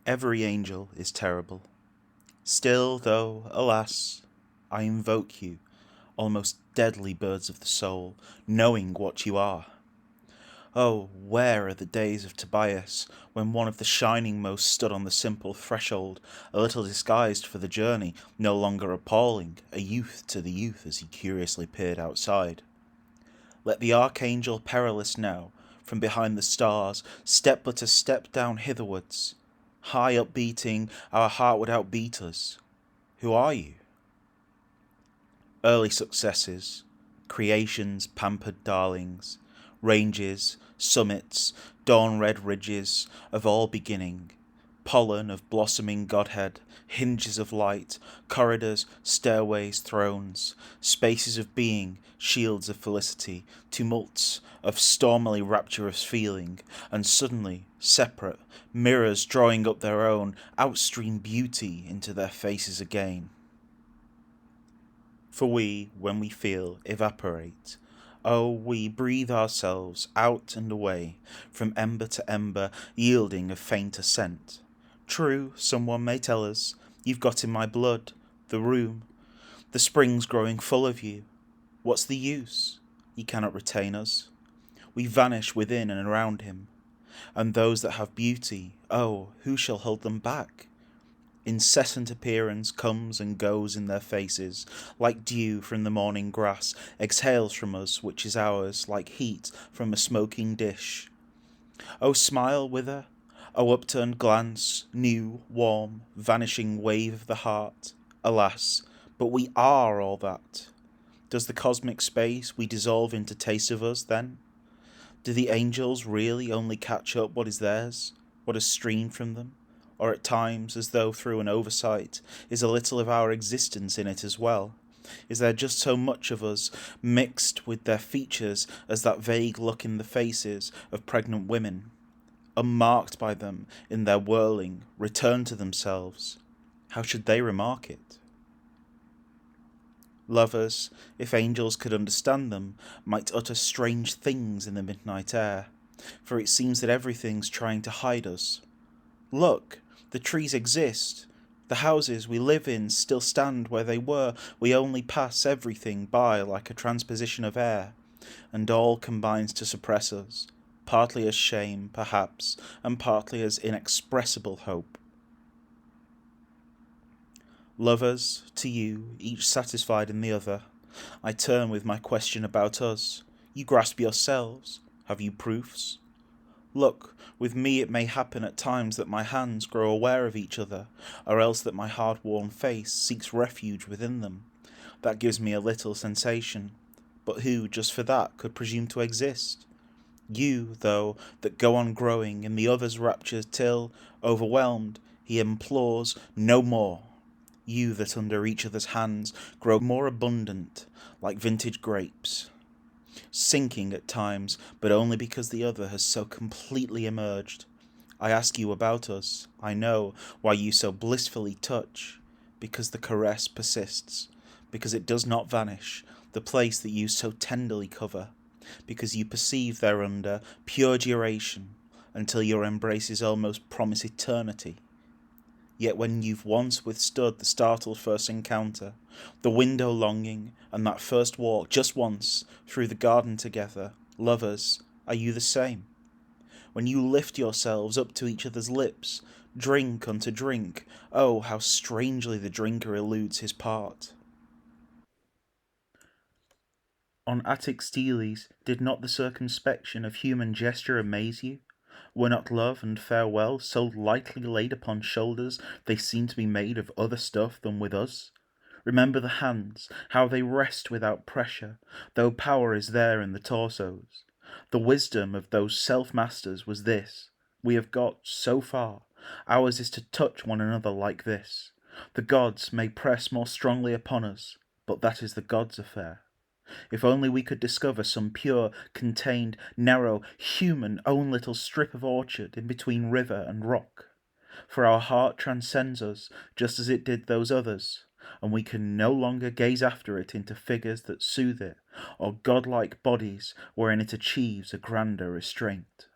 Every angel is terrible. Still, though, alas, I invoke you, almost deadly birds of the soul, knowing what you are. Oh, where are the days of Tobias, when one of the shining most stood on the simple threshold, a little disguised for the journey, no longer appalling, a youth to the youth as he curiously peered outside? Let the archangel perilous now, from behind the stars, step but a step down hitherwards. High up beating, our heart would outbeat us. Who are you? Early successes, creation's pampered darlings, ranges, summits, dawn-red ridges of all beginning, pollen of blossoming godhead, hinges of light, corridors, stairways, thrones, spaces of being, shields of felicity, tumults of stormily-rapturous feeling, and suddenly, separate, mirrors drawing up their own outstream beauty into their faces again. For we, when we feel, evaporate. Oh, we breathe ourselves out and away, from ember to ember, yielding a fainter scent. True, someone may tell us, you've got in my blood, the room, the springs growing full of you. What's the use? He cannot retain us. We vanish within and around him. And those that have beauty, oh, who shall hold them back? Incessant appearance comes and goes in their faces, like dew from the morning grass, exhales from us which is ours, like heat from a smoking dish. O smile with her, O upturned glance, new, warm, vanishing wave of the heart. Alas, but we are all that. Does the cosmic space we dissolve into taste of us, then? Do the angels really only catch up what is theirs, what has streamed from them? Or at times, as though through an oversight, is a little of our existence in it as well? Is there just so much of us mixed with their features as that vague look in the faces of pregnant women, unmarked by them in their whirling, return to themselves? How should they remark it? Lovers, if angels could understand them, might utter strange things in the midnight air, for it seems that everything's trying to hide us. Look! The trees exist. The houses we live in still stand where they were. We only pass everything by like a transposition of air, and all combines to suppress us, partly as shame, perhaps, and partly as inexpressible hope. Lovers, to you, each satisfied in the other, I turn with my question about us. You grasp yourselves. Have you proofs? Look, with me it may happen at times that my hands grow aware of each other, or else that my hard-worn face seeks refuge within them. That gives me a little sensation. But who, just for that, could presume to exist? You, though, that go on growing in the other's raptures till, overwhelmed, he implores no more. You that under each other's hands grow more abundant, like vintage grapes, sinking at times, but only because the other has so completely emerged. I ask you about us. I know why you so blissfully touch, because the caress persists, because it does not vanish, the place that you so tenderly cover, because you perceive thereunder pure duration, until your embraces almost promise eternity. Yet when you've once withstood the startled first encounter, the window longing, and that first walk, just once, through the garden together, lovers, are you the same? When you lift yourselves up to each other's lips, drink unto drink, oh, how strangely the drinker eludes his part. On Attic steles, did not the circumspection of human gesture amaze you? Were not love and farewell so lightly laid upon shoulders they seem to be made of other stuff than with us? Remember the hands, how they rest without pressure, though power is there in the torsos. The wisdom of those self-masters was this: we have got so far, ours is to touch one another like this. The gods may press more strongly upon us, but that is the gods' affair. If only we could discover some pure, contained, narrow, human own little strip of orchard in between river and rock. For our heart transcends us, just as it did those others, and we can no longer gaze after it into figures that soothe it, or godlike bodies wherein it achieves a grander restraint.